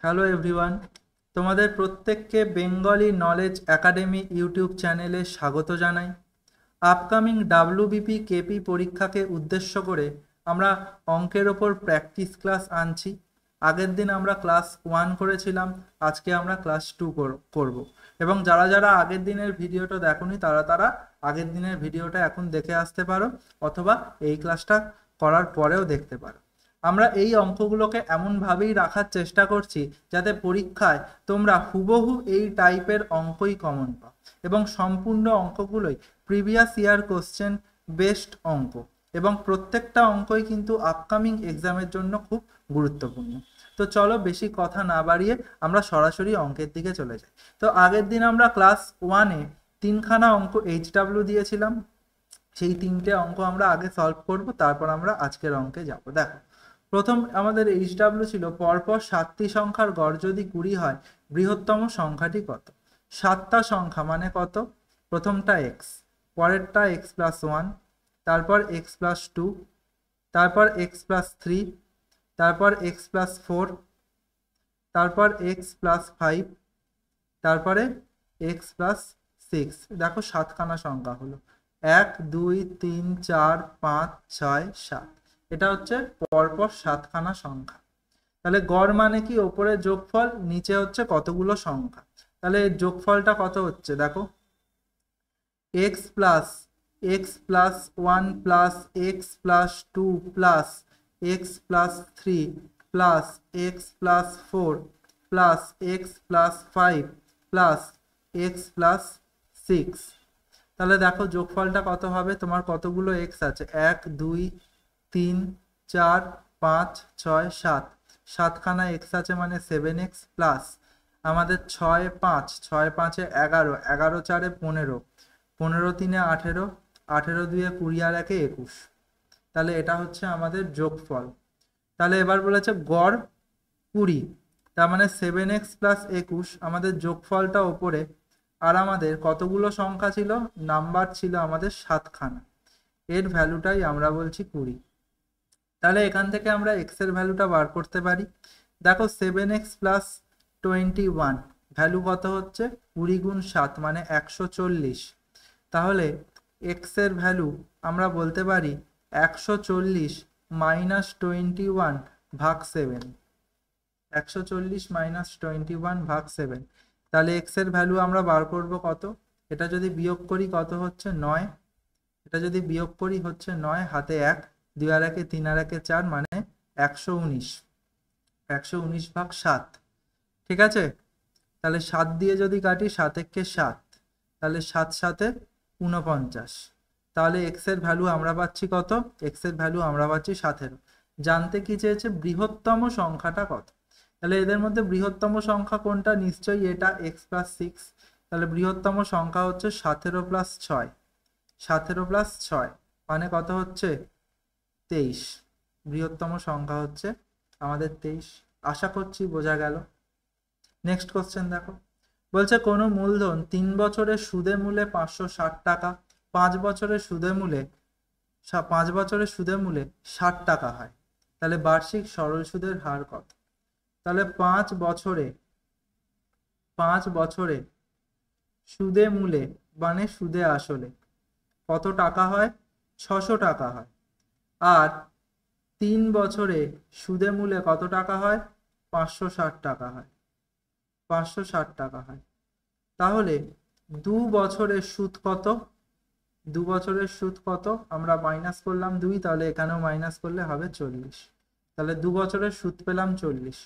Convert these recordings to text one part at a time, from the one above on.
Hello everyone, তোমাদের প্রত্যেককে Bengali knowledge academy YouTube চ্যানেলে স্বাগত জানাই। আপকামিং ডাব্লিউবিপি কেপি পরীক্ষাকে উদ্দেশ্য করে আমরা অঙ্কের ওপর প্র্যাকটিস ক্লাস আনছি। আগের দিন আমরা ক্লাস 1 করেছিলাম, আজকে আমরা ক্লাস 2 করব। এবং যারা যারা আগের দিনের ভিডিওটা দেখোনি তারা তারা আগের দিনের ভিডিওটা এখন দেখে আসতে পারো, অথবা এই ক্লাসটা করার পরেও দেখতে পারো। আমরা এই অঙ্কগুলোকে এমনভাবেই রাখার চেষ্টা করছি যাতে পরীক্ষায় তোমরা হুবহু এই টাইপের অঙ্কই কমন পাও, এবং সম্পূর্ণ অঙ্কগুলোই প্রিভিয়াস ইয়ার কোশ্চেন বেসড অঙ্ক, এবং প্রত্যেকটা অঙ্কই কিন্তু আপকামিং এক্সামের জন্য খুব গুরুত্বপূর্ণ। তো চলো বেশি কথা না বাড়িয়ে আমরা সরাসরি অঙ্কের দিকে চলে যাই। তো আগের দিন আমরা ক্লাস 1-এ 3খানা অঙ্ক এইচডাব্লিউ দিয়েছিলাম, সেই 3টে অঙ্ক আমরা আগে সলভ করব, তারপর আমরা আজকের অঙ্কে যাব। দেখো, প্রথম আমাদের এইচডাব্লিউ ছিল পরপর 7টি সংখ্যার গড় যদি 20 হয় বৃহত্তম সংখ্যাটি কত। 7টা সংখ্যা মানে কত? প্রথমটা এক্স, পরেরটা এক্স প্লাস 1, তারপর এক্স প্লাস 2, তারপর এক্স প্লাস 3, তারপর এক্স প্লাস 4, তারপর এক্স প্লাস 5, তারপরে এক্স প্লাস 6। দেখো 7খানা সংখ্যা হলো 1 2 3 4 5 6 7। এটা হচ্ছে পরপর 7খানা সংখ্যা। তাহলে গড় মানে কি? ওপরে যোগফল, নিচে হচ্ছে কতগুলো সংখ্যা। তাহলে এর যোগফলটা কত হচ্ছে দেখো, x plus 1 plus x plus 2 plus x plus 3 plus x plus 4 plus x plus 5 plus x plus 6। তাহলে দেখো যোগফলটা কত হবে, তোমার কতগুলো এক্স আছে, 1 2 3 4 5 6 7, 7খানা এক্স আছে মানে 7x, প্লাস আমাদের 6 5, 6 5 11, 11 4 15, 15 3 18, 18 2 20 আর 1 21। তাহলে এটা হচ্ছে আমাদের যোগফল। তাহলে এবার বলেছে গড় 20, তার মানে 7x প্লাস 21 আমাদের যোগফলটা ওপরে। আর আমাদের কতগুলো সংখ্যা ছিল? নাম্বার ছিল আমাদের 7খানা, এর ভ্যালুটাই আমরা বলছি 20। তাহলে এখান থেকে আমরা এক্স এর ভ্যালুটা বার করতে পারি। দেখো 7x প্লাস 21 ভ্যালু কত হচ্ছে? 20 গুণ 7 মানে 140। তাহলে এক্স এর ভ্যালু আমরা বলতে পারি 140 মাইনাস 21 ভাগ 7, 140 মাইনাস 21 ভাগ 7। তাহলে এক্স এর ভ্যালু আমরা বার করব কত? এটা যদি বিয়োগ করি কত হচ্ছে? 9। এটা যদি বিয়োগ করি হচ্ছে 9, হাতে 1, 2 আর 1 3 আর 1 4 মানে 119, 119 ভাগ 7। ঠিক আছে, তাহলে 7 দিয়ে যদি কাটি 7 একে 7, তাহলে 7 7 49। তাহলে এক্স এর ভ্যালু আমরা পাচ্ছি কত? এক্স এর ভ্যালু আমরা পাচ্ছি 17। জানতে কি চেয়েছে? বৃহত্তম সংখ্যাটা কত। তাহলে এদের মধ্যে বৃহত্তম সংখ্যা কোনটা? নিশ্চয়ই এটা এক্স প্লাস 6। তাহলে বৃহত্তম সংখ্যা হচ্ছে 17 প্লাস 6, 17 প্লাস 6 মানে কত হচ্ছে? 23। বৃহত্তম সংখ্যা হচ্ছে আমাদের 23। আশা করছি বোঝা গেল। নেক্সট কোশ্চেন দেখো, বলছে কোনো মূলধন 3 বছরের সুদে মূলে 560 টাকা, 5 বছরের সুদে মূলে 60 টাকা হয়, তাহলে বার্ষিক সরল সুদের হার কত? তাহলে 5 বছরে সুদে মূলে মানে সুদে আসলে কত টাকা হয়? 600 টাকা হয়। আর 3 বছরে সুদে মূলে কত টাকা হয়? 560 টাকা হয়, 560 টাকা হয়। তাহলে 2 বছরের সুদ কত? 2 বছরের সুদ কত? আমরা মাইনাস করলাম 2, তাহলে এখানেও মাইনাস করলে হবে 40। তাহলে 2 বছরের সুদ পেলাম 40।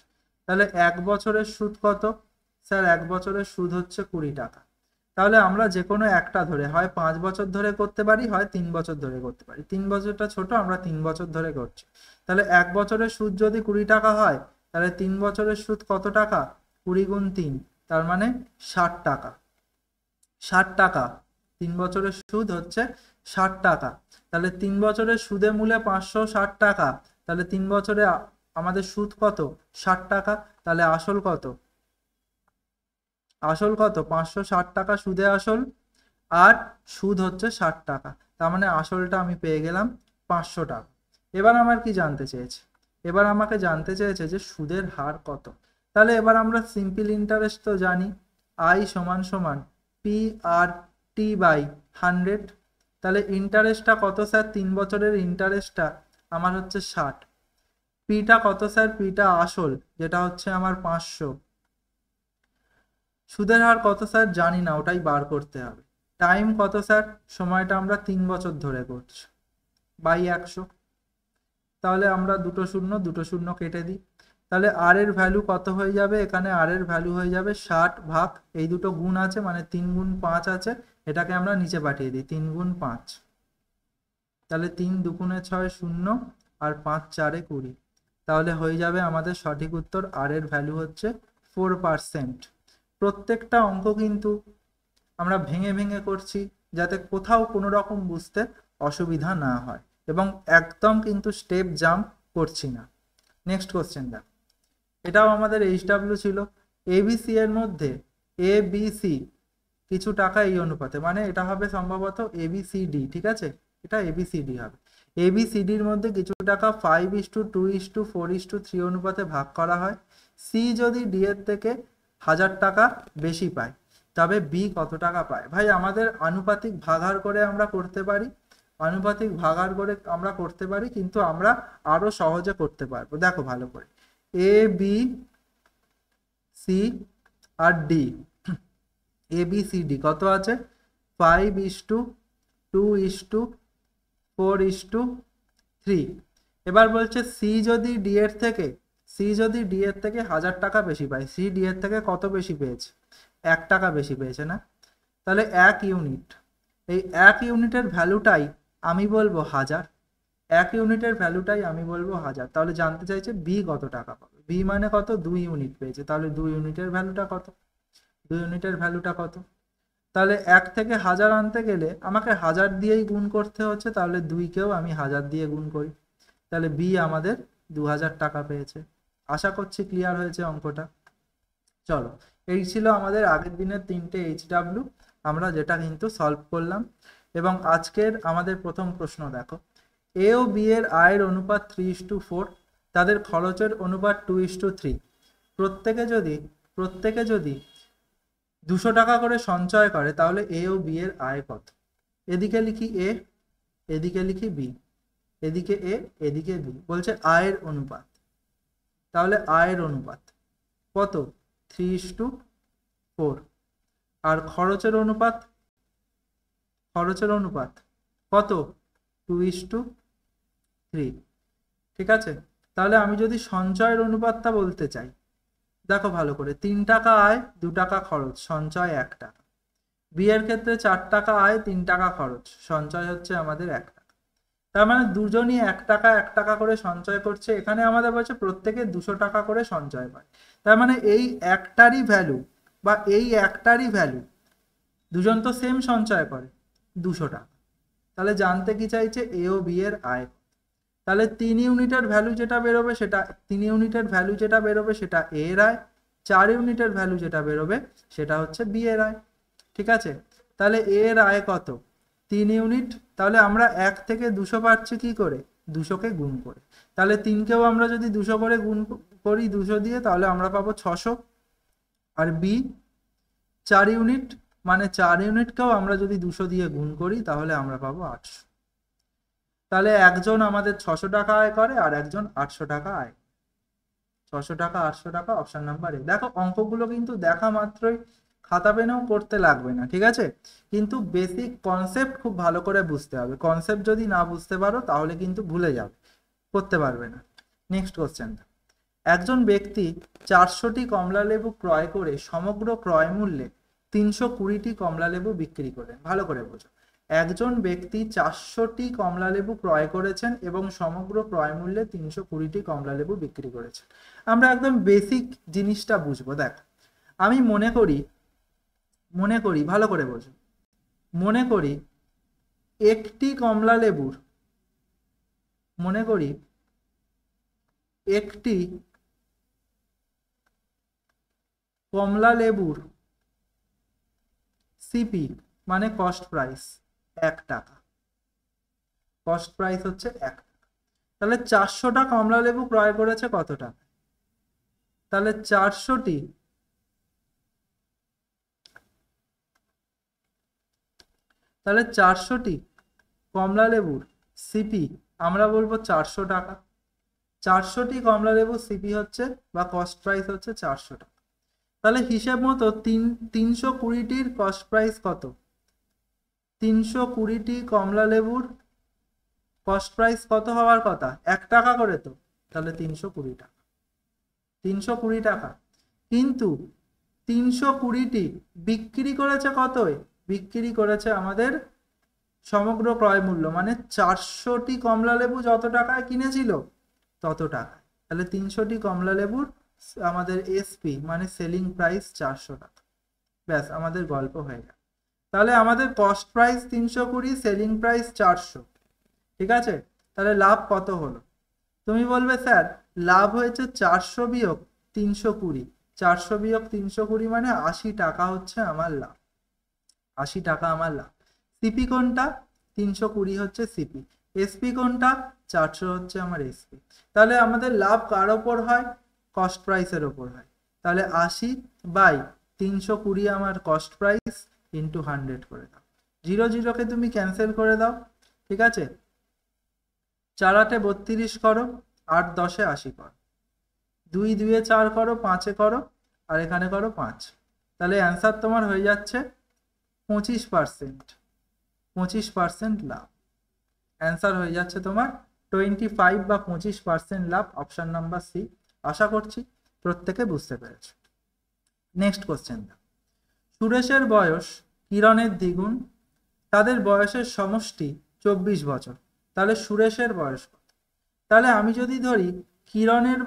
তাহলে 1 বছরের সুদ কত? স্যার 1 বছরের সুদ হচ্ছে 20 টাকা। তাহলে আমরা যে কোনো একটা ধরে, হয় 5 বছর ধরে করতে পারি, হয় 3 বছর ধরে করতে পারি। 3 বছরটা ছোট, আমরা 3 বছর ধরে করছি। তাহলে 1 বছরের সুদ যদি 20 টাকা হয়, তাহলে 3 বছরের সুদ কত টাকা? 20 গুণ 3, তার মানে 60 টাকা। 60 টাকা, 3 বছরের সুদ হচ্ছে 60 টাকা। তাহলে 3 বছরের সুদে মূলে 560 টাকা, তাহলে 3 বছরে আমাদের সুদ কত? 60 টাকা। তাহলে আসল কত? আসল কত? 560 টাকা সুদে আসল, আর সুদ হচ্ছে 60 টাকা। তার মানে আসলটা আমি পেয়ে গেলাম 500 টাকা। এবার আমার কি জানতে চেয়েছে? এবার আমাকে জানতে চেয়েছে যে সুদের হার কত। তাহলে এবার আমরা সিম্পল ইন্টারেস্ট তো জানি, আই সমান সমান পি আর টি বাই 100। তাহলে ইন্টারেস্টটা কত স্যার? 3 বছরের ইন্টারেস্টটা আমার হচ্ছে 60। পিটা কত স্যার? পিটা আসল যেটা হচ্ছে আমার 500। সুদের হার কত স্যার? জানি না, ওটাই বার করতে হবে। টাইম কত স্যার? সময়টা আমরা 3 বছর ধরে করছি, বাই 100। তাহলে আমরা দুটো শূন্য কেটে দিই। তাহলে আর এর ভ্যালু কত হয়ে যাবে? এখানে আর এর ভ্যালু হয়ে যাবে 60 ভাগ, এই দুটো গুণ আছে মানে 3 গুণ 5 আছে, এটাকে আমরা নিচে পাঠিয়ে দিই 3 গুণ 5। তাহলে 3 দুগুণে 6 শূন্য, আর 5 4 20। তাহলে হয়ে যাবে আমাদের সঠিক উত্তর, আর এর ভ্যালু হচ্ছে 4%। প্রত্যেকটা অঙ্ক কিন্তু আমরা ভেঙে ভেঙে করছি যাতে কোথাও কোনো রকম বুঝতে অসুবিধা না হয়, এবং একদম কিন্তু স্টেপ জাম্প করছি না। নেক্সট কোশ্চেন দেখ, এটাও আমাদের এইচডাব্লিউ ছিল। এবিসি এর মধ্যে এবিসি কিছু টাকা এই অনুপাতে, মানে এটা হবে সম্ভবত এবিসিডি, ঠিক আছে, এটা এবিসিডি হবে। এবিসিডির মধ্যে কিছু টাকা 5:2:4:3 অনুপাতে ভাগ করা হয়। সি যদি ডি এর থেকে 1000 টাকা বেশি পায়, তবে বি কত টাকা পায়? ভাই আমাদের আনুপাতিক ভাগাড় করে আমরা করতে পারি, আনুপাতিক ভাগাড় করে আমরা করতে পারি, কিন্তু আমরা আরো সহজে করতে পারবো। দেখো ভালো করে, A B C R D, A B C D কত আছে? 5:2:4:3। এবার বলছে সি যদি ডি এর থেকে 1000 টাকা বেশি পায়, সি ডি এর থেকে কত বেশি পেয়েছে? 1 টাকা বেশি পেয়েছে না? তাহলে 1 ইউনিট, এই 1 ইউনিটের ভ্যালুটাই আমি বলবো 1000। 1 ইউনিটের ভ্যালুটাই আমি বলবো 1000। তাহলে জানতে চাইছে বি কত টাকা পাবে। বি মানে কত? 2 ইউনিট পেয়েছে, তাহলে 2 ইউনিটের ভ্যালুটা কত? 2 ইউনিটের ভ্যালুটা কত? তাহলে 1 থেকে 1000 আনতে গেলে আমাকে 1000 দিয়েই গুণ করতে হচ্ছে, তাহলে 2কেও আমি 1000 দিয়ে গুণ করি। তাহলে বি আমাদের 2000 টাকা পেয়েছে। আশা করছি ক্লিয়ার হয়েছে অঙ্কটা। চলো, এই ছিল আমাদের আগের দিনের 3টে এইচডাব্লিউ, আমরা যেটা কিন্তু সলভ করলাম। এবং আজকের আমাদের প্রথম প্রশ্ন দেখো, এ ও বি এর আয়ের অনুপাত 3:4, তাদের খরচের অনুপাত 2:3। প্রত্যেকে যদি 200 টাকা করে সঞ্চয় করে, তাহলে এ ও বি এর আয় কত? এদিকে লিখি এ, এদিকে লিখি বি, এদিকে এ, এদিকে বি। বলছে আয়ের অনুপাত, তাহলে আয়ের অনুপাত কত? 3:4। আর খরচের অনুপাত কত? 2:3। ঠিক আছে, তাহলে আমি যদি সঞ্চয়ের অনুপাতটা বলতে চাই, দেখো ভালো করে, 3 টাকা আয় 2 টাকা খরচ, সঞ্চয় 1 টাকা। বি এর ক্ষেত্রে 4 টাকা আয় 3 টাকা খরচ, সঞ্চয় হচ্ছে আমাদের 1 টাকা। তার মানে দুজনই 1 টাকা 1 টাকা করে সঞ্চয় করছে। এখানে আমাদের বলছে প্রত্যেকে 200 টাকা করে সঞ্চয় করে, তার মানে এই একটারই ভ্যালু দুজন তো সেম সঞ্চয় করে 200 টাকা। তাহলে জানতে কি চাইছে? এ ও বি এর আয়। তাহলে 3 ইউনিটের ভ্যালু যেটা বেরোবে সেটা এ এর আয়, 4 ইউনিটের ভ্যালু যেটা বেরোবে সেটা হচ্ছে বি এর আয়। ঠিক আছে, তাহলে এ এর আয় কত? 3 ইউনিট। তাহলে আমরা 1 থেকে 200 পাচ্ছি কি করে? 200কে গুণ করে। তাহলে 3কেও আমরা যদি 200 করে গুণ করি 200 দিয়ে, তাহলে আমরা পাবো 600। আর বি 4 ইউনিট, মানে 4 ইউনিটকেও আমরা যদি 200 দিয়ে গুণ করি, তাহলে আমরা পাবো 800। তাহলে একজন আমাদের 600 টাকা আয় করে, আর একজন 800 টাকা আয়। 600 টাকা 800 টাকা, অপশন নাম্বার এ। দেখো অঙ্কগুলো কিন্তু দেখা মাত্রই খাতা পেনেও করতে লাগবে না, ঠিক আছে, কিন্তু বেসিক কনসেপ্ট খুব ভালো করে বুঝতে হবে। কনসেপ্ট যদি না বুঝতে পারো তাহলে কিন্তু ভুলে যাবে, করতে পারবে না। নেক্সট কোশ্চেন, একজন ব্যক্তি 400টি কমলা লেবু ক্রয় করে সমগ্র ক্রয় মূল্যে 320টি কমলা লেবু বিক্রি করেন। ভালো করে বোঝো, একজন ব্যক্তি 400টি কমলা লেবু ক্রয় করেছেন এবং সমগ্র ক্রয় মূল্যে 320টি কমলা লেবু বিক্রি করেছেন। আমরা একদম বেসিক জিনিসটা বুঝবো। দেখ, আমি মনে করি ভালো করে বোঝো, মনে করি একটি কমলা লেবুর সিপি মানে কস্ট প্রাইস 1 টাকা, কস্ট প্রাইস হচ্ছে 1 টাকা। তাহলে 400টা কমলা লেবু ক্রয় করেছে কত টাকা? তাহলে 400টি কমলা লেবুর সিপি আমরা বলবো 400 টাকা। 400টি কমলা লেবুর সিপি হচ্ছে বা কস্ট প্রাইস হচ্ছে 400 টাকা। তাহলে হিসেব মতো 320টির কস্ট প্রাইস কত? 320টি কমলা লেবুর কস্ট প্রাইস কত হওয়ার কথা? 1 টাকা করে তো, তাহলে 320 টাকা। 320 টাকা, কিন্তু 320টি বিক্রি করেছে কতই? বিক্রি করেছে আমাদের সমগ্র ক্রয় মূল্য, মানে 400টি কমলা লেবু যত টাকায় কিনেছিল তত টাকা। তাহলে 300টি কমলা লেবুর আমাদের এসপি মানে সেলিং প্রাইস 400 টাকা। ব্যাস, আমাদের গল্প হয়ে গেল। তাহলে আমাদের কস্ট প্রাইস 320, সেলিং প্রাইস 400, ঠিক আছে? তাহলে লাভ কত হলো? তুমি বলবে স্যার লাভ হয়েছে 400 বিয়োগ 320। 400 বিয়োগ 320 মানে 80 টাকা হচ্ছে আমার লাভ। 80 টাকা আমার লাভ। সিপি কোনটা? 320 হচ্ছে সিপি। এসপি কোনটা? 400 হচ্ছে আমার এসপি। তাহলে আমাদের লাভ কার ওপর হয়? কস্ট প্রাইসের ওপর হয়। তাহলে 80 বাই 320 আমার কস্ট প্রাইস ইন্টু 100 করে দাও। 0 0কে তুমি ক্যান্সেল করে দাও, ঠিক আছে? 4 8 32 করো, 8 10 80 করো, 2 2 4 করো, 5 করো, আর এখানে করো 5। তাহলে অ্যান্সার তোমার হয়ে যাচ্ছে 25%। 25% লাভ। অ্যান্সার হয়ে যাচ্ছে তোমার 25 বা 25% লাভ, অপশন নাম্বার সি। আশা করছি প্রত্যেকে বুঝতে পেরেছ। Next question. সুরেশের বয়স কিরণের দ্বিগুণ, তাদের বয়সের সমষ্টি 24 বছর। তাহলে সুরেশের বয়স কত? তাহলে আমি যদি ধরি কিরণের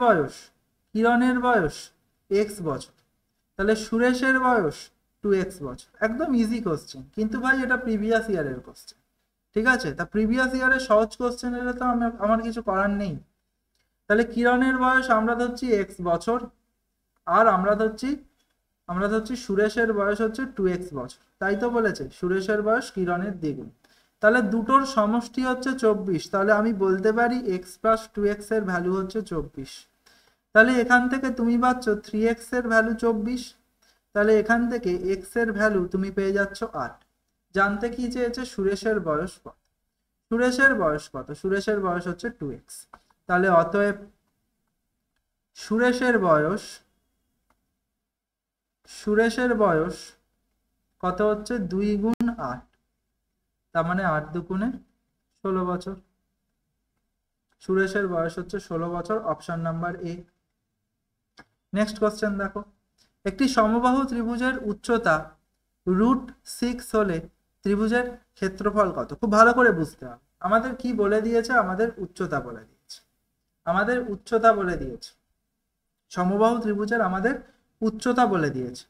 বয়স x বছর, তাহলে সুরেশের বয়স 2x বছর। একদম ইজি কোশ্চেন, কিন্তু ভাই এটা প্রিভিয়াস ইয়ারের কোশ্চেন, ঠিক আছে? তা প্রিভিয়াস ইয়ারের সহজ কোশ্চেন এলে তো আমার কিছু করার নেই। তাহলে কিরণের বয়স আমরা ধরছি x বছর, আর আমরা ধরছি সুরেশের বয়স হচ্ছে 2x বছর। তাই তো বলেছে সুরেশের বয়স কিরণের দ্বিগুণ। তাহলে দুটোর সমষ্টি হচ্ছে 24। তাহলে আমি বলতে পারি x প্লাস 2x এর ভ্যালু হচ্ছে 24। তাহলে এখান থেকে তুমি পাচ্ছ 3x এর ভ্যালু 24। তাহলে এখান থেকে x এর ভ্যালু তুমি পেয়ে যাচ্ছ 8। জানতে কি চেয়েছে? সুরেশের বয়স কত। সুরেশের বয়স হচ্ছে 2x। তাহলে অতএব সুরেশের বয়স কত হচ্ছে? 2 গুণ 8, তার মানে 8 দুগুণে 16 বছর। সুরেশের বয়স হচ্ছে 16 বছর, option number A. Next question দেখো। একটি সমবাহু ত্রিভুজের উচ্চতা √6 হলে ত্রিভুজের ক্ষেত্রফল কত? খুব ভালো করে বুঝতে হবে। আমাদের কি বলে দিয়েছে? আমাদের উচ্চতা বলে দিয়েছে। সমবাহু ত্রিভুজের আমাদের উচ্চতা বলে দিয়েছে।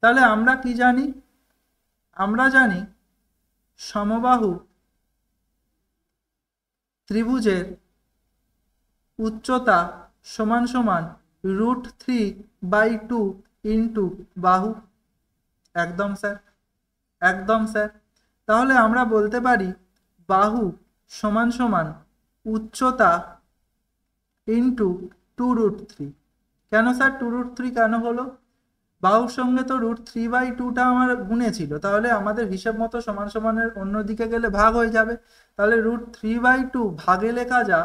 তাহলে আমরা কি জানি? আমরা জানি সমবাহু ত্রিভুজের উচ্চতা সমান সমান √3/2 ইন্টু বাহু। একদম স্যার। তাহলে আমরা বলতে পারি বাহু সমান সমান উচ্চতা ইন্টু 2√3। কেন স্যার 2√3 কেন হলো? বাহুর সঙ্গে তো √3/2টা আমার গুণে ছিল, তাহলে আমাদের হিসেব মতো সমান সমানের অন্যদিকে গেলে ভাগ হয়ে যাবে। তাহলে √3/2 ভাগে লেখা যা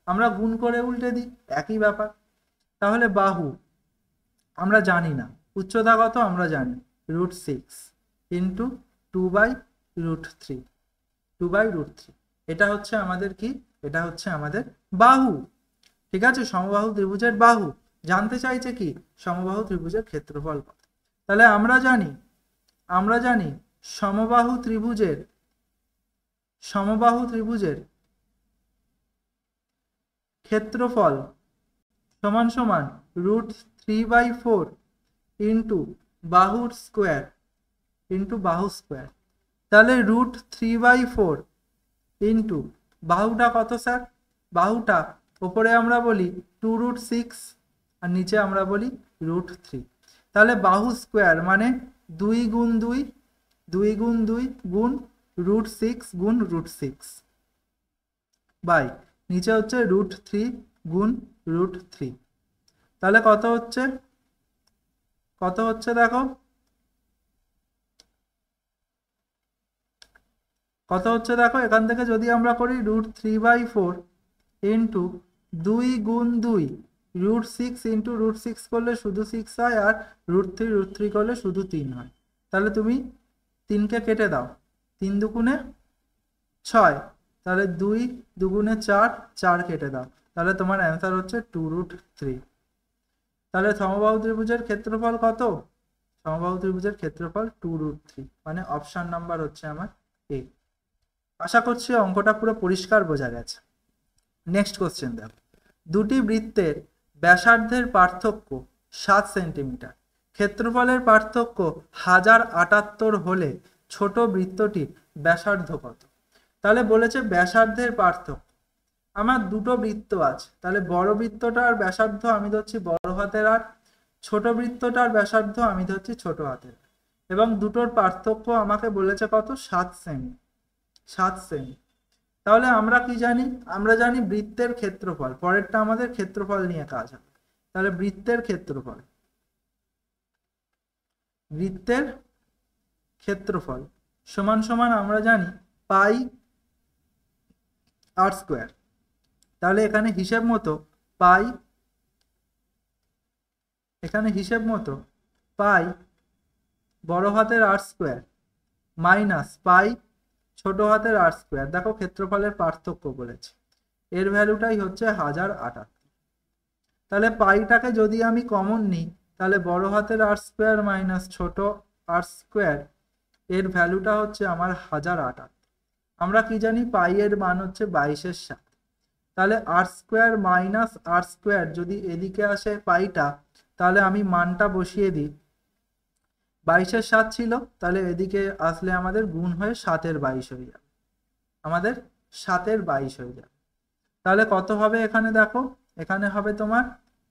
আমরা গুণ করে উল্টে দিই, একই ব্যাপার। তাহলে বাহু আমরা জানি না, উচ্চতা কত আমরা জানি √6 ইন্টু 2/√3। এটা হচ্ছে আমাদের কি? এটা হচ্ছে আমাদের বাহু, ঠিক আছে? সমবাহু ত্রিভুজের বাহু। জানতে চাইছে কি? সমবাহু ত্রিভুজের ক্ষেত্রফল কত। তাহলে আমরা জানি সমবাহু ত্রিভুজের ক্ষেত্রফল সমান সমান √3/4 ইন্টু বাহু স্কোয়ার। তাহলে √3/4 ইন্টু বাহুটা কত স্যার? বাহুটা ওপরে আমরা বলি 2√6 আর নিচে আমরা বলি √3। তাহলে বাহু স্কোয়ার মানে 2 গুণ 2 গুণ √6 গুণ √6 বাই নিচে হচ্ছে √3 গুণ √3। তাহলে কত হচ্ছে? কত হচ্ছে দেখো, কত হচ্ছে দেখো, এখান থেকে যদি আমরা করি √3/4 ইন্টু 2 × 2 √6 ইন্টু √6 করলে শুধু 6 হয়, আর √3 করলে শুধু 3 হয়। তাহলে তুমি 3কে কেটে দাও, 3 দুগুণে 6, তাহলে 2 দুগুণে 4, 4 কেটে দাও, তাহলে তোমার অ্যান্সার হচ্ছে 2√3। তাহলে সমবাহু ত্রিভুজের ক্ষেত্রফল কত? সমবাহু ত্রিভুজের ক্ষেত্রফল 2√3, মানে অপশন নাম্বার হচ্ছে আমার এ। আশা করছি অঙ্কটা পুরো পরিষ্কার বোঝা গেছে। নেক্সট কোশ্চেন দেখো, দুটি বৃত্তের ব্যাসার্ধের পার্থক্য 7 সেন্টিমিটার, ক্ষেত্রফলের পার্থক্য 1078 হলে ছোট বৃত্তটির ব্যাসার্ধ কত? তাহলে বলেছে ব্যাসার্ধের পার্থক্য। আমার দুটো বৃত্ত আছে, তাহলে বড় বৃত্তটার ব্যাসার্ধ আমি ধরছি বড় হাতের আর, ছোট বৃত্তটার ব্যাসার্ধ আমি ধরছি ছোট হাতের, এবং দুটোর পার্থক্য আমাকে বলেছে কত? 7 সেমি। 7 সেমি। তাহলে আমরা কি জানি? আমরা জানি বৃত্তের ক্ষেত্রফল। পরেরটা আমাদের ক্ষেত্রফল নিয়ে কাজ হবে। তাহলে বৃত্তের ক্ষেত্রফল, বৃত্তের ক্ষেত্রফল সমান সমান আমরা জানি πr²। তাহলে এখানে হিসেব মতো পাই, এখানে হিসেব মতো পাই বড় হাতের r² মাইনাস পাই ছোট হাতের r²। দেখো ক্ষেত্রফলের পার্থক্য বলেছে, এর ভ্যালুটাই হচ্ছে 1078। তাহলে পাইটাকে যদি আমি কমন নিই, তাহলে বড় হাতের r² মাইনাস ছোট r², এর ভ্যালুটা হচ্ছে আমার 1078। আমরা কি জানি? পাই এর মান হচ্ছে 22/7। তাহলে r² মাইনাস r² যদি এদিকে আসে পাইটা, তাহলে আমি মানটা বসিয়ে দিই, 22/7 ছিল, তাহলে এদিকে আসলে আমাদের গুণ হয়ে 7/22 হয়ে যাবে, আমাদের 7/22 হয়ে যাবে। তাহলে কত হবে এখানে দেখো, এখানে হবে তোমার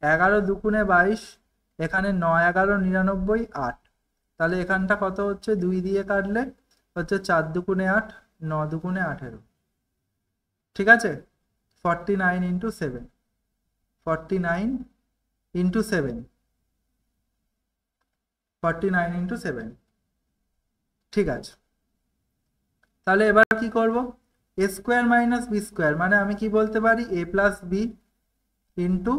11 দুগুণে 22, এখানে 9 11 99 8, তাহলে এখানটা কত হচ্ছে? 2 দিয়ে কাটলে হচ্ছে 4 দুগুণে 8, 9 দুগুণে 18, ঠিক আছে? 49 × 7, 49 × 7, 49 × 7, ঠিক আছে। তাহলে এবার কি করব? a² মাইনাস b², মানে আমি কি বলতে পারি? a plus b into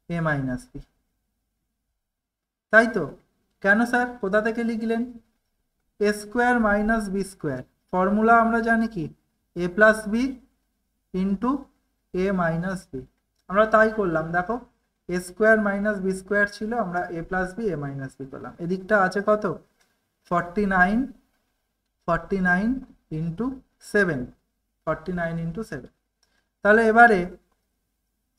a minus b, তাই তো? কেন স্যার, কোথা থেকে লিখলেন? a² মাইনাস b², ফর্মুলা আমরা জানি কি? a plus b into a minus b. আমরা তাই করলাম, দেখো a² মাইনাস b² ছিল, আমরা a plus b a minus b করলাম। এদিকটা আছে কত? 49, 49 × 7, 49 × 7। তাহলে এবারে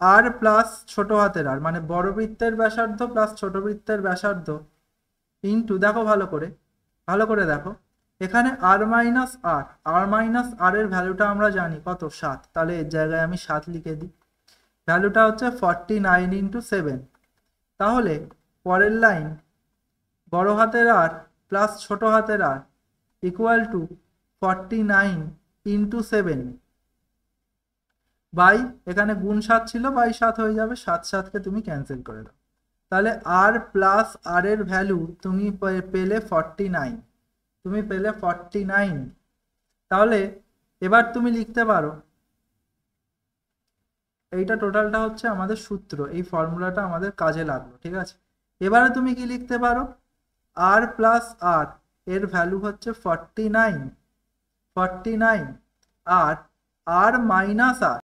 আর প্লাস ছোট হাতের আর, মানে বড় বৃত্তের ব্যাসার্ধ প্লাস ছোট বৃত্তের ব্যাসার্ধ ইন্টু, দেখো ভালো করে দেখো, এখানে আর মাইনাস আর, আর মাইনাস আর এর ভ্যালুটা আমরা জানি কত? 7। তাহলে এর জায়গায় আমি 7 লিখে দিই, ভ্যালুটা হচ্ছে 49 × 7। তাহলে পরের লাইন বড় হাতের আর প্লাস ছোট হাতের আর ইকুয়াল টু 49 × 7 বাই, এখানে গুণ 7 ছিল, বাই 7 হয়ে যাবে, 7 7কে তুমি ক্যান্সেল করে দাও। তাহলে আর প্লাস আর এর ভ্যালু তুমি পেলে 49, তুমি পেলে 49। তাহলে এবার তুমি লিখতে পারো, এইটা টোটালটা হচ্ছে আমাদের সূত্র, এই ফর্মুলাটা আমাদের কাজে লাগলো, ঠিক আছে? এবারে তুমি কি লিখতে পারো? আর প্লাস আর এর ভ্যালু হচ্ছে 49, 49, আর আর মাইনাস আর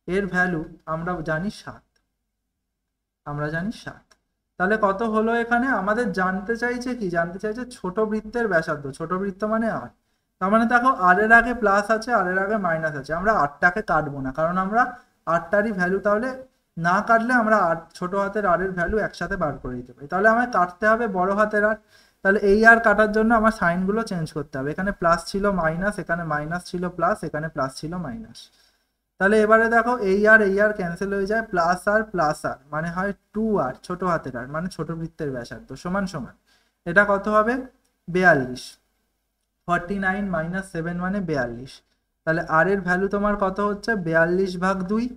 এর ভ্যালু আমরা জানি 7, আমরা জানি 7। তাহলে কত হলো? এখানে আমাদের জানতে চাইছে কি? জানতে চাইছে ছোট বৃত্তের ব্যাসার্ধ। ছোট বৃত্ত মানে আর, তার মানে দেখো আর এর আগে প্লাস আছে, আর এর আগে মাইনাস আছে, আমরা আটটাকে কাটবো না, কারণ আমরা আটটারই ভ্যালু তাহলে না কাটলে আমরা ছোট হাতের আর এর ভ্যালু একসাথে বার করে দিতে পারি। তাহলে আমায় কাটতে হবে বড় হাতের আর। তাহলে এই আর কাটার জন্য আমার সাইনগুলো চেঞ্জ করতে হবে, এখানে প্লাস ছিল মাইনাস, এখানে মাইনাস ছিল প্লাস, এখানে প্লাস ছিল মাইনাস। তাহলে এবারে দেখো এই আর ক্যান্সেল হয়ে যায়, প্লাস আর মানে হয় 2r ছোট হাতের আর, মানে ছোট বৃত্তের ব্যাসার্ধ সমান সমান, এটা কত হবে? 42। 49 - 7 মানে 42। তাহলে আর এর ভ্যালু তোমার কত হচ্ছে? 42/2।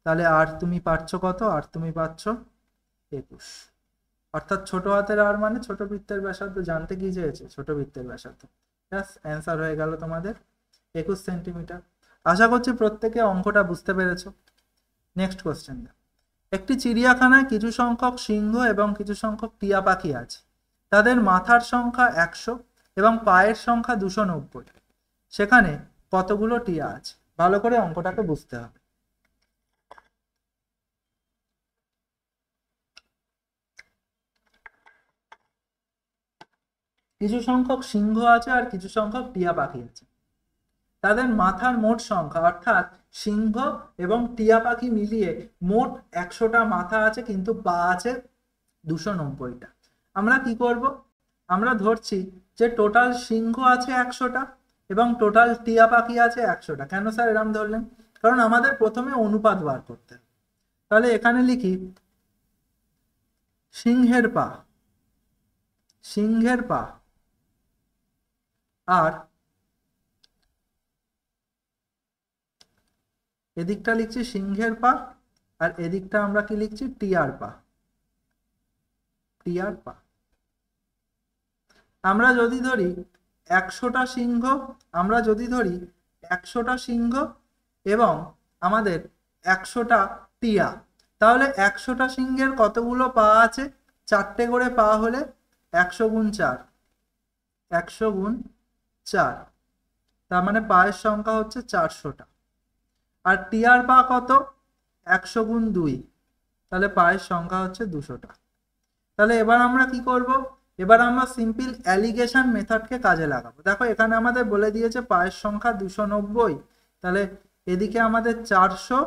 তাহলে আর তুমি পাচ্ছ কত? আর তুমি পাচ্ছ 21। অর্থাৎ ছোট হাতের আর মানে ছোট বৃত্তের ব্যাসার্ধ জানতে কি চেয়েছে, ছোট বৃত্তের ব্যাসার্ধ। ব্যাস অ্যান্সার হয়ে গেল তোমাদের 21 সেন্টিমিটার। আশা করছি প্রত্যেকে অঙ্কটা বুঝতে পেরেছো। নেক্সট কোশ্চেন, একটি চিড়িয়াখানায় কিছু সংখ্যক সিংহ এবং কিছু সংখ্যক টিয়া পাখি আছে। তাদের মাথার সংখ্যা 100 এবং পায়ের সংখ্যা 290। সেখানে কতগুলো টিয়া আছে? ভালো করে অঙ্কটাকে বুঝতে হবে। কিছু সংখ্যক সিংহ আছে আর কিছু সংখ্যক টিয়া পাখি আছে। তাদের মাথার মোট সংখ্যা, অর্থাৎ সিংহ এবং টিয়া পাখি মিলিয়ে মোট 100টা মাথা আছে, কিন্তু পা আছে 290টা। আমরা কি করব? আমরা ধরছি যে টোটাল সিংহ আছে 100টা এবং টোটাল টিয়া পাখি আছে 100টা। কেন স্যার এরকম ধরলেন? কারণ আমাদের প্রথমে অনুপাত বার করতে হবে। তাহলে এখানে লিখি সিংহের পা, সিংহের পা, আর এদিকটা লিখছি সিংহের পা, আর এদিকটা আমরা কি লিখছি? টিয়ার পা, টিয়ার পা। আমরা যদি ধরি 100টা সিংহ, আমরা যদি ধরি 100টা সিংহ এবং আমাদের 100টা টিয়া, তাহলে 100টা সিংহের কতগুলো পা আছে? 4টে করে পা হলে 100 গুণ 4, 100 গুণ 4, তার মানে পায়ের সংখ্যা হচ্ছে 400টা। আর টিয়ার পা কত? 100 গুণ 2, তাহলে পায়ের সংখ্যা হচ্ছে 200টা। তাহলে এবার আমরা কি করব? এবার আমরা সিম্পল অ্যালিগেশন মেথডকে কাজে লাগাবো। দেখো এখানে আমাদের বলে দিয়েছে পায়ের সংখ্যা 290, তাহলে এদিকে আমাদের 400,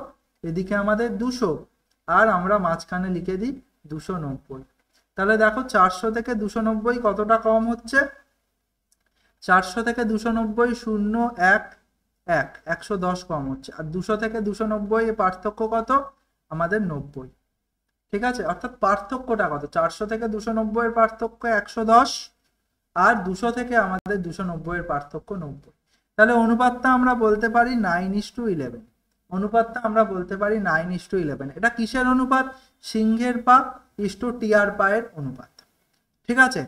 এদিকে আমাদের 200, আর আমরা মাঝখানে লিখে দিই 290। তাহলে দেখো 400 থেকে 290 কতটা কম হচ্ছে? 400 থেকে 290 0 1 1, 110 কম হচ্ছে। আর 200 থেকে 290 এর পার্থক্য কত? আমাদের 90। ঠিক আছে, অর্থাৎ পার্থক্যটা কত? 400 থেকে 290 এর পার্থক্য 110, আর 200 থেকে আমাদের 290 এর পার্থক্য 90। তাহলে অনুপাতটা আমরা বলতে পারি 9:11। অনুপাতটা আমরা বলতে পারি 9:11। এটা কিসের অনুপাত? সিংহের পা ইস্টু টিয়ার পায়ের অনুপাত। ঠিক আছে,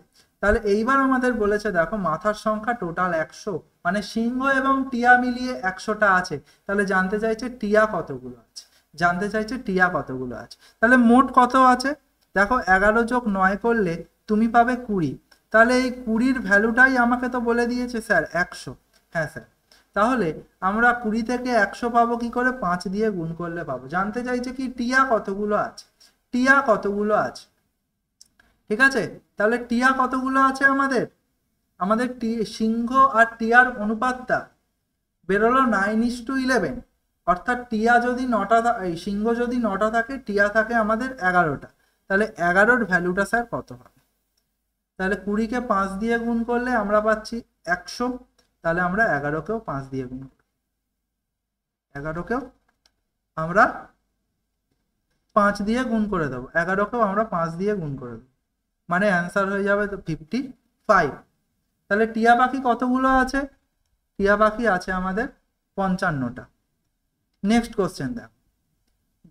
তাহলে এইবার আমাদের বলেছে দেখো মাথার সংখ্যা টোটাল 100, মানে সিংহ এবং টিয়া মিলিয়ে 100টা আছে। তাহলে জানতে চাইছে টিয়া কতগুলো আছে, জানতে চাইছে টিয়া কতগুলো আছে। তাহলে মোট কত আছে? দেখো 11 যোগ 9 করলে তুমি পাবে 20। তাহলে এই 20-র ভ্যালুটাই আমাকে তো বলে দিয়েছে স্যার 100। হ্যাঁ স্যার, তাহলে আমরা 20 থেকে 100 পাবো কি করে? 5 দিয়ে গুণ করলে পাবো। জানতে চাইছে কি টিয়া কতগুলো আছে, টিয়া কতগুলো আছে। ঠিক আছে, তাহলে টিয়া কতগুলো আছে আমাদের? আমাদের সিংহ আর টিয়ার অনুপাতটা বেরোলো 9:11। অর্থাৎ টিয়া যদি 9টা, সিংহ যদি 9টা থাকে, টিয়া থাকে আমাদের 11টা। তাহলে 11-র ভ্যালুটা স্যার কত হবে? তাহলে 20-কে 5 দিয়ে গুণ করলে আমরা পাচ্ছি 100। তাহলে আমরা 11কেও 5 দিয়ে গুণ করব, 11কেও আমরা 5 দিয়ে গুণ করে দেবো, 11কেও আমরা 5 দিয়ে গুণ করে দেবো, মানে অ্যান্সার হয়ে যাবে 55। তাহলে টিয়া পাখি কতগুলো আছে? টিয়া পাখি আছে আমাদের 55টা। নেক্সট কোশ্চেন দেখো,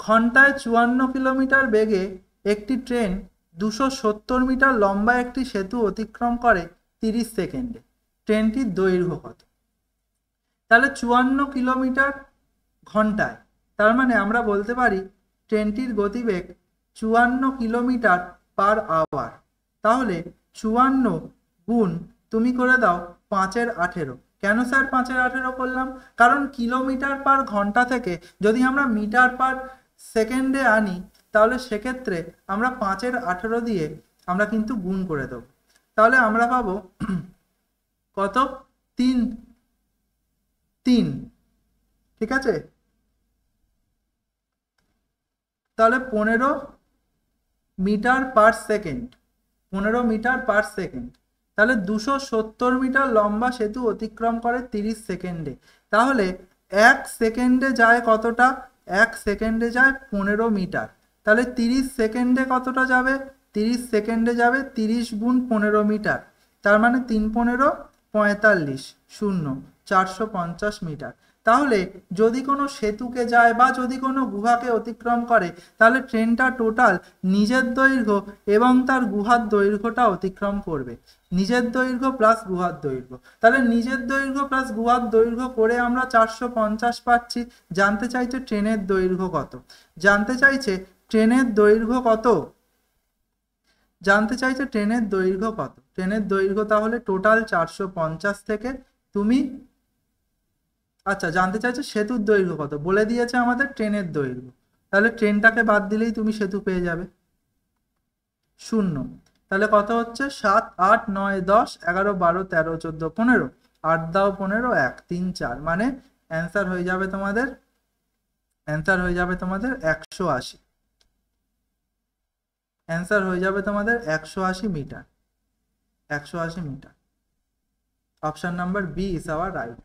ঘন্টায় 54 কিলোমিটার বেগে একটি ট্রেন 270 মিটার লম্বা একটি সেতু অতিক্রম করে 30 সেকেন্ডে। ট্রেনটির দৈর্ঘ্য কত? তাহলে 54 কিলোমিটার ঘন্টায়, তার মানে আমরা বলতে পারি ট্রেনটির গতিবেগ 54 কিলোমিটার পার আওয়ার। তাহলে 54 গুণ তুমি করে দাও 5-এর 18। কেন স্যার 5-এর 18 করলাম? কারণ কিলোমিটার পার ঘন্টা থেকে যদি আমরা মিটার পার সেকেন্ডে আনি, তাহলে সেক্ষেত্রে আমরা 5-এর 18 দিয়ে আমরা কিন্তু গুণ করে দেব। তাহলে আমরা পাবো কত? 3। ঠিক আছে, তাহলে 15 metre per second, 15 metre per second. তাহলে 270 মিটার লম্বা সেতু অতিক্রম করে 30 সেকেন্ডে। তাহলে 1 সেকেন্ডে যায় কতটা? 1 সেকেন্ডে যায় 15 মিটার। তাহলে 30 সেকেন্ডে কতটা যাবে? 30 সেকেন্ডে যাবে 30 গুণ 15 মিটার, তার মানে 3 15 45 0 450 মিটার। তাহলে যদি কোনো সেতুকে যায় বা যদি কোনো গুহাকে অতিক্রম করে, তাহলে ট্রেনটা টোটাল নিজের দৈর্ঘ্য এবং তার গুহার দৈর্ঘ্যটা অতিক্রম করবে। নিজের দৈর্ঘ্য প্লাস গুহার দৈর্ঘ্য, তাহলে নিজের দৈর্ঘ্য প্লাস গুহার দৈর্ঘ্য করে আমরা 450 পাচ্ছি। জানতে চাইছে ট্রেনের দৈর্ঘ্য কত, জানতে চাইছে ট্রেনের দৈর্ঘ্য কত, জানতে চাইছে ট্রেনের দৈর্ঘ্য কত। ট্রেনের দৈর্ঘ্য তাহলে টোটাল 450 থেকে তুমি, আচ্ছা জানতে চাইছে সেতুর দৈর্ঘ্য কত, বলে দিয়েছে আমাদের ট্রেনের দৈর্ঘ্য, তাহলে ট্রেনটাকে বাদ দিলেই তুমি সেতু পেয়ে যাবে, 0। তাহলে কত হচ্ছে 7, 8, 9, 10, 11, 12, 13, 14, 15, 8 দাও 15, 1, 3, 4, মানে অ্যান্সার হয়ে যাবে তোমাদের, অ্যান্সার হয়ে যাবে তোমাদের 180, অ্যান্সার হয়ে যাবে তোমাদের 180 metre, 180 metre. Option number B is our right.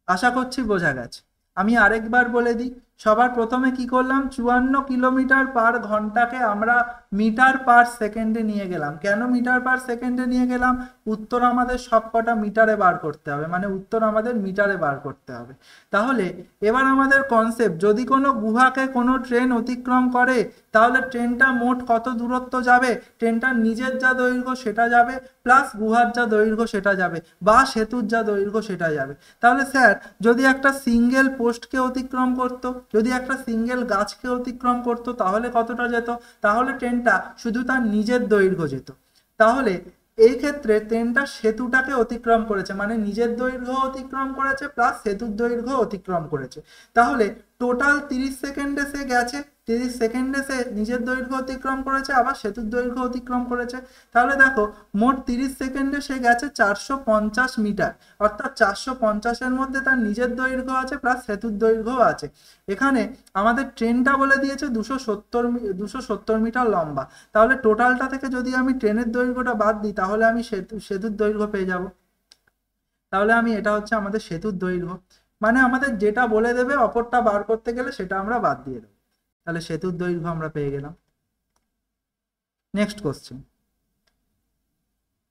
আশা করছি বোঝা গেছে। আমি আরেকবার বলে দিই, সবার প্রথমে কি করলাম, 54 কিলোমিটার পার ঘন্টাকে আমরা মিটার পার সেকেন্ডে নিয়ে গেলাম। কেন মিটার পার সেকেন্ডে নিয়ে গেলাম, উত্তর আমাদের সবকটা মিটারে বার করতে হবে, মানে উত্তর আমাদের মিটারে বার করতে হবে। তাহলে এবার আমাদের কনসেপ্ট, যদি কোনো গুহাকে কোনো ট্রেন অতিক্রম করে তাহলে ট্রেনটা মোট কত দূরত্ব যাবে, ট্রেনটার নিজের যা দৈর্ঘ্য সেটা যাবে প্লাস গুহার যা দৈর্ঘ্য সেটা যাবে বা সেতুর যা দৈর্ঘ্য সেটা যাবে। তাহলে স্যার যদি একটা সিঙ্গেল পোস্টকে অতিক্রম করতো, যদি একটা সিঙ্গেল গাছকে অতিক্রম করতো তাহলে কতটা যেত, তাহলে ট্রেনটা শুধু তার নিজের দৈর্ঘ্য যেত। তাহলে এই ক্ষেত্রে ট্রেনটা সেতুটাকে অতিক্রম করেছে, মানে নিজের দৈর্ঘ্য অতিক্রম করেছে প্লাস সেতুর দৈর্ঘ্য অতিক্রম করেছে। তাহলে টোটাল 30 সেকেন্ডে সে গেছে, 30 সেকেন্ডে সে নিজের দৈর্ঘ্য অতিক্রম করেছে আবার সেতুর দৈর্ঘ্য অতিক্রম করেছে। তাহলে দেখো মোট 30 সেকেন্ডে সে গেছে 450 মিটার, অর্থাৎ 450-এর মধ্যে তার নিজের দৈর্ঘ্য আছে প্লাস সেতুর দৈর্ঘ্য আছে। এখানে আমাদের ট্রেনটা বলে দিয়েছে 270 মিটার লম্বা, তাহলে টোটালটা থেকে যদি আমি ট্রেনের দৈর্ঘ্যটা বাদ দিই তাহলে আমি সেতুর দৈর্ঘ্য পেয়ে যাব। তাহলে আমি, এটা হচ্ছে আমাদের সেতুর দৈর্ঘ্য, মানে আমাদের যেটা বলে দেবে অপরটা বার করতে গেলে সেটা আমরা বাদ দিয়ে দেবো, তাহলে সেতুর দৈর্ঘ্য আমরা পেয়ে গেলাম। নেক্সট কোশ্চেন,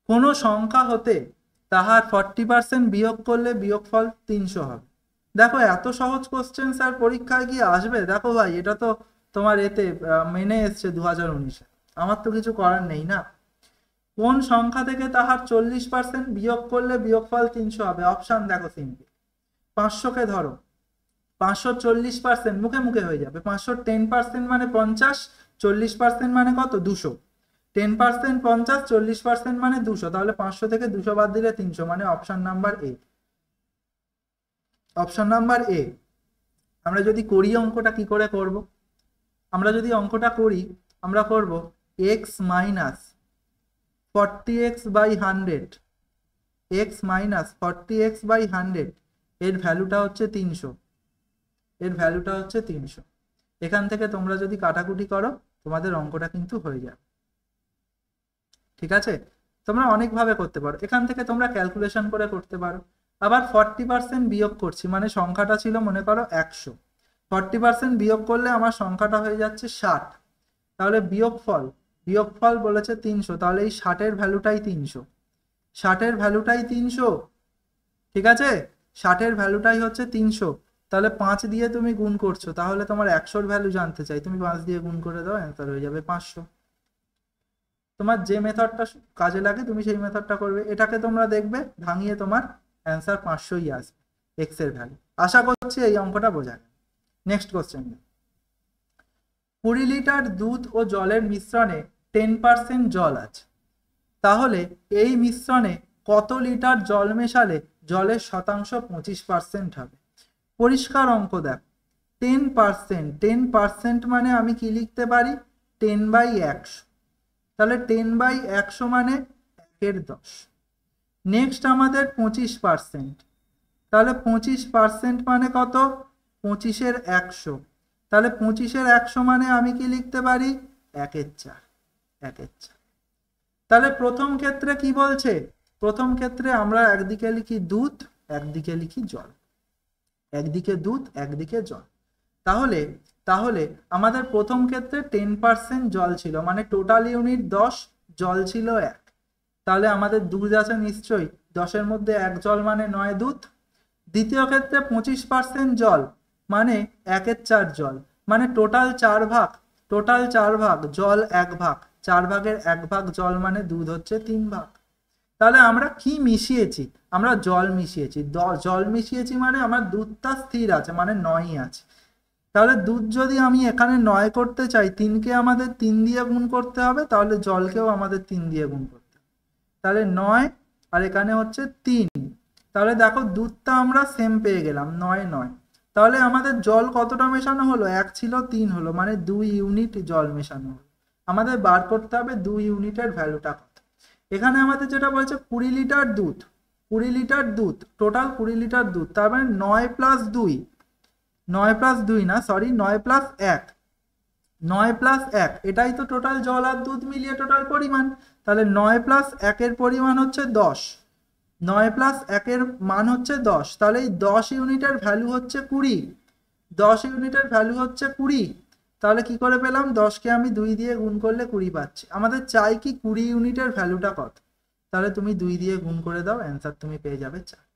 কোন সংখ্যা হতে তাহার 40% বিয়োগ করলে বিয়োগফল 300 হবে। দেখো এত সহজ কোশ্চেন স্যার পরীক্ষায় গিয়ে আসবে, দেখো ভাই এটা তো তোমার এতে মেনে এসছে 2019-এ, আমার তো কিছু করার নেই না। কোন সংখ্যা থেকে তাহার 40% বিয়োগ করলে বিয়োগফল 300 হবে। অপশন দেখো সিম্পল, 500-কে ধরো, 500 40% মুখে মুখে হয়ে যাবে, 500 10% মানে 50, 40% মানে কত 200, 10% 50, 40% মানে 200, তাহলে 500 থেকে 200 বাদ দিলে 300, মানে অপশন নাম্বার এ, অপশন নাম্বার এ। আমরা যদি করি অঙ্কটা কি করে করব, আমরা যদি অঙ্কটা করি আমরা করব x minus 40x by 100, x minus 40x by 100 এর ভ্যালুটা হচ্ছে 300, এর ভ্যালুটা হচ্ছে 300। এখান থেকে তোমরা যদি কাটাকুটি করো তোমাদের অঙ্কটা কিন্তু হয়ে যাবে, ঠিক আছে। তোমরা অনেকভাবে করতে পারো, এখান থেকে তোমরা ক্যালকুলেশন করে করতে পারো। আবার 40% বিয়োগ করছি, মানে সংখ্যাটা ছিল মনে করো 100, 40% বিয়োগ করলে আমার সংখ্যাটা হয়ে যাচ্ছে 60, তাহলে বিয়োগফল, বিয়োগফল বলেছে 300, তাহলে এই 60-এর ভ্যালুটাই 300, 60-এর ভ্যালুটাই 300, ঠিক আছে, 60-এর ভ্যালুটাই হচ্ছে 300। তাহলে 5 দিয়ে তুমি গুণ করছো, তাহলে তোমার 100-এর ভ্যালু জানতে চাই, তুমি 5 দিয়ে গুণ করে দাও, অ্যান্সার হয়ে যাবে 500। তোমার যে মেথডটা কাজে লাগে তুমি সেই মেথডটা করবে, এটাকে তোমরা দেখবে ভাঙিয়ে তোমার অ্যান্সার 500ই আসবে এক্স এর ভ্যালু। আশা করছি এই অঙ্কটা বোঝা গেল। নেক্সট কোশ্চেন, 20 লিটার দুধ ও জলের মিশ্রণে 10% জল আছে, তাহলে এই মিশ্রণে কত লিটার জল মেশালে জলের শতাংশ 25% হবে। পরিষ্কার অঙ্ক দেখো, 10%, 10% মানে আমি কি লিখতে পারি 10/100, তাহলে 10/100 মানে 1/10। নেক্সট আমাদের 25%, তাহলে 25% মানে কত 25-এর 100, তাহলে 25-এর 100 মানে আমি কি লিখতে পারি 1/4, 1/4। তাহলে প্রথম ক্ষেত্রে কি বলছে, প্রথম ক্ষেত্রে আমরা একদিকে লিখি দুধ একদিকে লিখি জল, একদিকে দুধ একদিকে জল। তাহলে তাহলে আমাদের প্রথম ক্ষেত্রে 10% জল ছিল, মানে টোটাল ইউনিট 10, জল ছিল 1, তাহলে আমাদের দুধ আছে নিশ্চয়ই 10-এর মধ্যে 1 জল মানে 9 দুধ, দ্বিতীয় ক্ষেত্রে 25% জল মানে 1/4 জল, মানে টোটাল 4 ভাগ জল 1 ভাগ, 4 ভাগের 1 ভাগ জল মানে দুধ হচ্ছে 3 ভাগ। তাহলে আমরা কি মিশিয়েছি? আমরা জল মিশিয়েছি। জল মিশিয়েছি মানে আমার দুধটা স্থির আছে, মানে 9ই আছে। তাহলে দুধ যদি আমি এখানে 9 করতে চাই, 3কে আমাদের 3 দিয়ে গুণ করতে হবে, তাহলে জলকেও আমাদের 3 দিয়ে গুণ করতে হবে। তাহলে 9 আর এখানে হচ্ছে 3। তাহলে দেখো দুধটা আমরা সেম পেয়ে গেলাম, 9 তাহলে আমাদের জল কতটা মেশানো হলো? 1 ছিল 3 হলো, মানে 2 ইউনিট জল মেশানো হলো। আমাদের বার করতে হবে 2 ইউনিটের ভ্যালুটা কত। এখানে আমাদের যেটা বলছে 20 লিটার দুধ, 20 লিটার দুধ, টোটাল 20 লিটার দুধ, তার মানে 9 + 2, 9 + 2 না, সরি, 9 + 1, 9 + 1, এটাই তো টোটাল জল আর দুধ মিলিয়ে টোটাল পরিমাণ। তাহলে 9 + 1 এর পরিমাণ হচ্ছে 10, 9 + 1 এর মান হচ্ছে 10, তাহলে এই 10 ইউনিটের ভ্যালু হচ্ছে 20, 10 ইউনিটের ভ্যালু হচ্ছে 20। তাহলে কি করে পেলাম? 10কে আমি 2 দিয়ে গুণ করলে 20 পাচ্ছি। আমাদের চাই কি 20 ইউনিটের ভ্যালুটা কত? তাহলে তুমি 2 দিয়ে গুণ করে দাও, অ্যান্সার তুমি পেয়ে যাবে 4,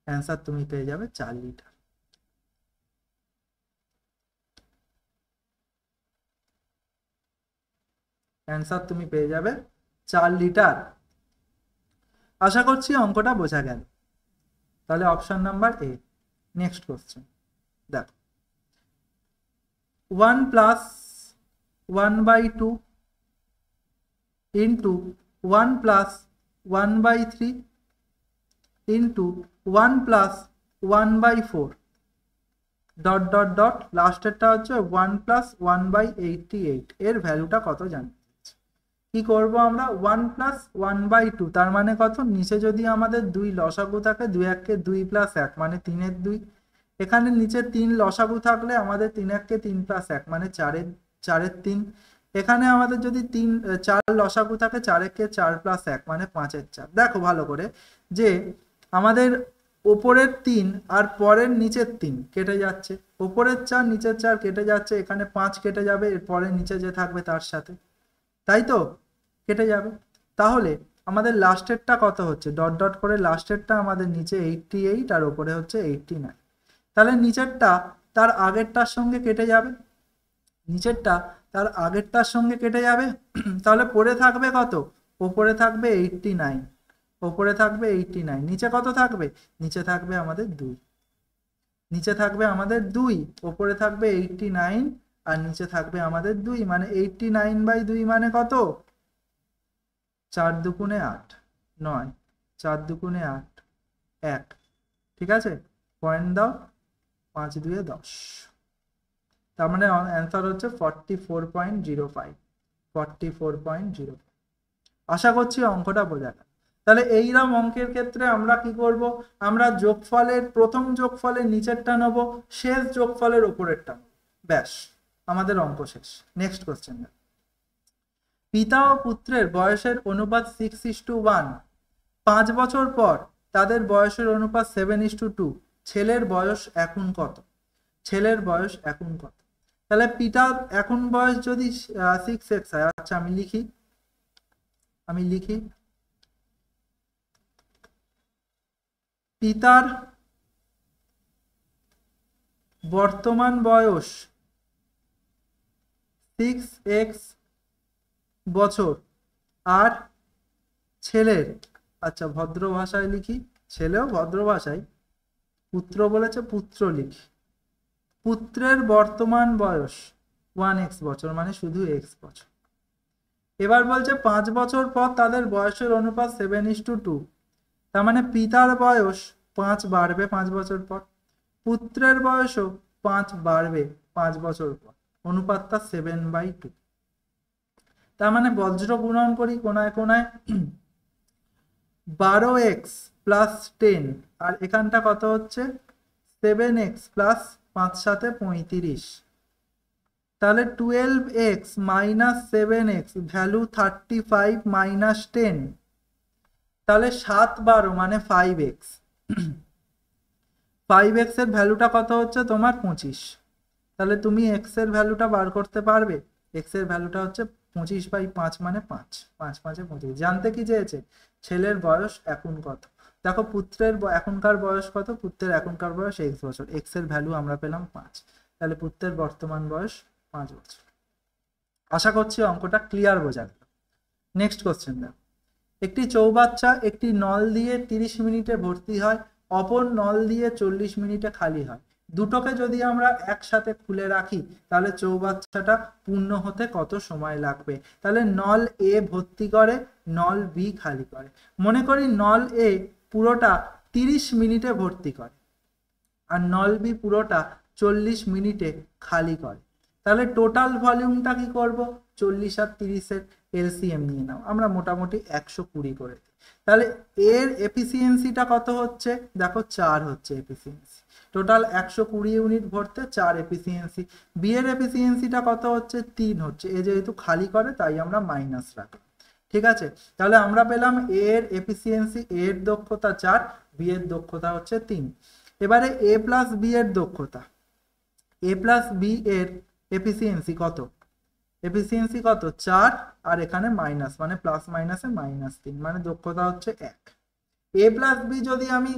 অ্যান্সার তুমি পেয়ে যাবে 4 লিটার। অ্যান্সার তুমি পেয়ে যাবে 4 লিটার। আশা করছি অঙ্কটা বোঝা গেল। তাহলে option number A. Next question দেখো, 1 + 1/2 into 1 + 1/3 into 1 + 1/4 dot dot dot, লাস্টেরটা হচ্ছে 1 + 1/88, এর ভ্যালুটা কত জানি। কি করব আমরা? 1 + 1/2, তার মানে কত? নিচে যদি আমাদের 2 লসাগু থাকে, 2 1 2 + 1 মানে 3 এর 2, এখানে নিচে 3 লসাগু থাকলে আমাদের 3 1 3 + 1 মানে 4 এর 3, এখানে আমাদের যদি 4 লসাগু থাকে, 4 1 4 + 1 মানে 5 এর 4। দেখো ভালো করে যে আমাদের ওপরের 3 আর পরের নিচের 3 কেটে যাচ্ছে, ওপরের 4 নিচের 4 কেটে যাচ্ছে, এখানে 5 কেটে যাবে, এরপরে নিচে যে থাকবে তার সাথে, তাই তো কেটে যাবে। তাহলে আমাদের লাস্টেরটা কত হচ্ছে? ডট ডট করে লাস্টেরটা আমাদের নিচে 88 আর ওপরে হচ্ছে 89। তাহলে নিচেরটা তার আগেরটার সঙ্গে কেটে যাবে, নিচেরটা তার আগেরটার সঙ্গে কেটে যাবে। তাহলে পড়ে থাকবে কত? ওপরে থাকবে 89, ওপরে থাকবে 89, নিচে কত থাকবে? নিচে থাকবে আমাদের 2, নিচে থাকবে আমাদের 2, ওপরে থাকবে 89 আর নিচে থাকবে আমাদের 2, মানে 89/2 মানে কত? 4 দুগুণে 8, 9, 4 দুগুণে 8, 1, ঠিক আছে, পয়েন্ট দাও, 5 2 10, তার মানে অ্যান্সার হচ্ছে 44.05, 44.05। আশা করছি অঙ্কটা বোঝা গেল। তাহলে এইরকম অঙ্কের ক্ষেত্রে আমরা কি করব? আমরা যোগফলের প্রথম যোগফলের নিচেরটা নেব, শেষ যোগফলের উপরেরটা নেব, ব্যাস আমাদের অঙ্ক শেষ। নেক্সট কোশ্চেন, পিতা ও পুত্রের বয়সের অনুপাত 6:1, 5 বছর পর তাদের বয়সের অনুপাত 7:2, ছেলের বয়স এখন কত? ছেলের বয়স এখন কত? তাহলে পিতার এখন বয়স যদি 6x হয়, আচ্ছা আমি লিখি পিতার বর্তমান বয়স 6x বছর, আর ছেলের, আচ্ছা ভদ্র ভাষায় লিখি, ছেলেও ভদ্র ভাষায়, পুত্র বলেছে পুত্র লিখি, পুত্রের বর্তমান বয়স 1x বছর মানে শুধু x বছর। এবার বলছে 5 বছর পর তাদের বয়সের অনুপাত 7:2, তার মানে পিতার বয়স 5 বাড়বে 5 বছর পর, পুত্রের বয়সও 5 বাড়বে 5 বছর পর, অনুপাতটা 7/2। তার মানে বজ্র গুণন করি কোনায় কোনায়, 12x + 10, আর এখানটা কত হচ্ছে? 7x + 5 7 35, তাহলে 12x - 7x ভ্যালু 35 - 10, তাহলে 7 12 মানে 5x, 5x এর ভ্যালুটা কত হচ্ছে তোমার? 25। তাহলে তুমি x এর ভ্যালুটা বার করতে পারবে? x এর ভ্যালুটা হচ্ছে 25/5 মানে 5, 5 5 25। জানতে কি চেয়েছে? ছেলের বয়স এখন কত? দেখো পুত্রের এখনকার বয়স কত, পুত্রের এখনকার বয়স এক্স বছর, এক্স এর ভ্যালু আমরা পেলাম 5, তাহলে পুত্রের বর্তমান বয়স 5 বছর। আশা করছি অঙ্কটা ক্লিয়ার বোঝা গেল। নেক্সট কোশ্চেন দেখো, একটি চৌবাচ্চা একটি নল দিয়ে 30 মিনিটে ভর্তি হয়, অপর নল দিয়ে 40 মিনিটে খালি হয়। দুটোকে যদি আমরা একসাথে খুলে রাখি তাহলে চৌবাচ্চাটা পূর্ণ হতে কত সময় লাগবে? তাহলে নল এ ভর্তি করে, নল বি খালি করে। মনে করি নল এ পুরোটা 30 মিনিটে ভর্তি করে আর নল বি পুরোটা 40 মিনিটে খালি করে। তাহলে টোটাল ভলিউমটা কি করব? 40 আর 30-এর এলসিএম নিয়ে নাও, আমরা মোটামুটি 120 করে দিই। তাহলে এর এফিসিয়েন্সিটা কত হচ্ছে? দেখো 4 হচ্ছে এফিসিয়েন্সি। টোটাল 120 ইউনিট ভরতে 4 এফিসিয়েন্সি। বি এর এফিসিয়েন্সিটা কত হচ্ছে? 3 হচ্ছে। এ যেহেতু খালি করে তাই আমরা মাইনাস রাখলাম। ঠিক আছে, তাহলে আমরা পেলাম এ এর এফিসিয়েন্সি, এ এর দক্ষতা 4, বি এর দক্ষতা হচ্ছে 3। এবারে এ প্লাস বি এর দক্ষতা, এ প্লাস বি এর এফিসিয়েন্সি কত? এফিসিয়েন্সি কত? 4 আর এখানে মাইনাস, মানে প্লাস মাইনাসে -3, মানে দক্ষতা হচ্ছে 1। এ প্লাস বি যদি আমি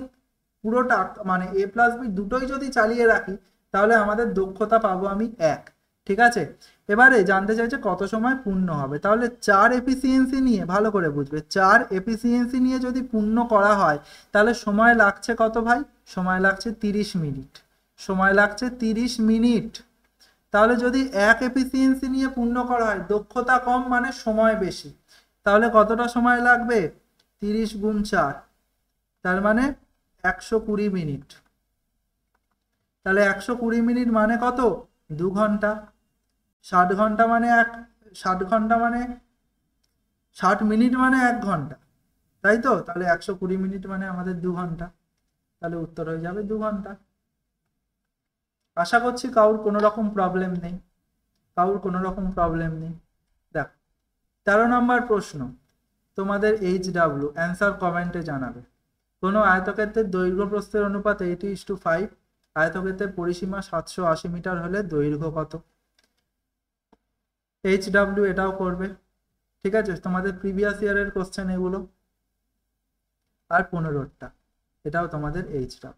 পুরোটা মানে এ প্লাস বি দুটোই যদি চালিয়ে রাখি তাহলে আমাদের দক্ষতা পাবো আমি 1। ঠিক আছে, এবারে জানতে চাইছে কত সময় পূর্ণ হবে। তাহলে 4 এফিসিয়েন্সি নিয়ে, ভালো করে বুঝবে, 4 এফিসিয়েন্সি নিয়ে যদি পূর্ণ করা হয় তাহলে সময় লাগছে কত ভাই? সময় লাগছে 30 মিনিট। সময় লাগছে 30 মিনিট। তাহলে যদি 1 এফিসিয়েন্সি নিয়ে পূর্ণ করা হয়, দক্ষতা কম মানে সময় বেশি, তাহলে কতটা সময় লাগবে? 30 গুণ 4, তার মানে 120 মিনিট। তাহলে 120 মিনিট মানে কত? 2 ঘন্টা। 60 ঘন্টা মানে 60 ঘন্টা মানে 60 মিনিট মানে 1 ঘন্টা, তাই তো? তাহলে 120 মিনিট মানে আমাদের 2 ঘন্টা, তাহলে উত্তর হয়ে যাবে 2 ঘন্টা। আশা করছি কারোর কোনো রকম প্রবলেম নেই, কারোর কোনো রকম প্রবলেম নেই। দেখ 13 নম্বর প্রশ্ন, তোমাদের HW অ্যান্সার কমেন্টে জানাবে। কোনো আয়তক্ষেত্রের দৈর্ঘ্য প্রস্থের অনুপাত 80:5, আয়তক্ষেত্রের পরিসীমা 780 মিটার হলে দৈর্ঘ্য কত? HW এটাও করবে। ঠিক আছে, তোমাদের প্রিভিয়াস ইয়ারের কোশ্চেন এগুলো। আর 15টা, এটাও তোমাদের HW।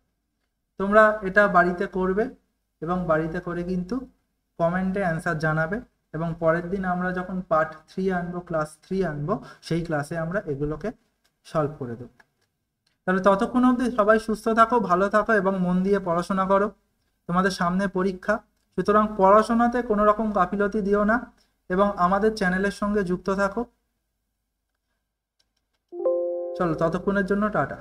তোমরা এটা বাড়িতে করবে এবং বাড়িতে করে কিন্তু কমেন্টে অ্যান্সার জানাবে, এবং পরের দিন আমরা যখন পার্ট 3 আনবো, ক্লাস 3 আনবো, সেই ক্লাসে আমরা এগুলোকে সলভ করে দেবো। তাহলে ততক্ষণ অবধি সবাই সুস্থ থাকো, ভালো থাকো এবং মন দিয়ে পড়াশোনা করো। তোমাদের সামনে পরীক্ষা, সুতরাং পড়াশোনাতে কোনো রকম গাফিলতি দিও না এবং আমাদের চ্যানেলের সঙ্গে যুক্ত থাকো। চলো ততক্ষণের জন্য টাটা।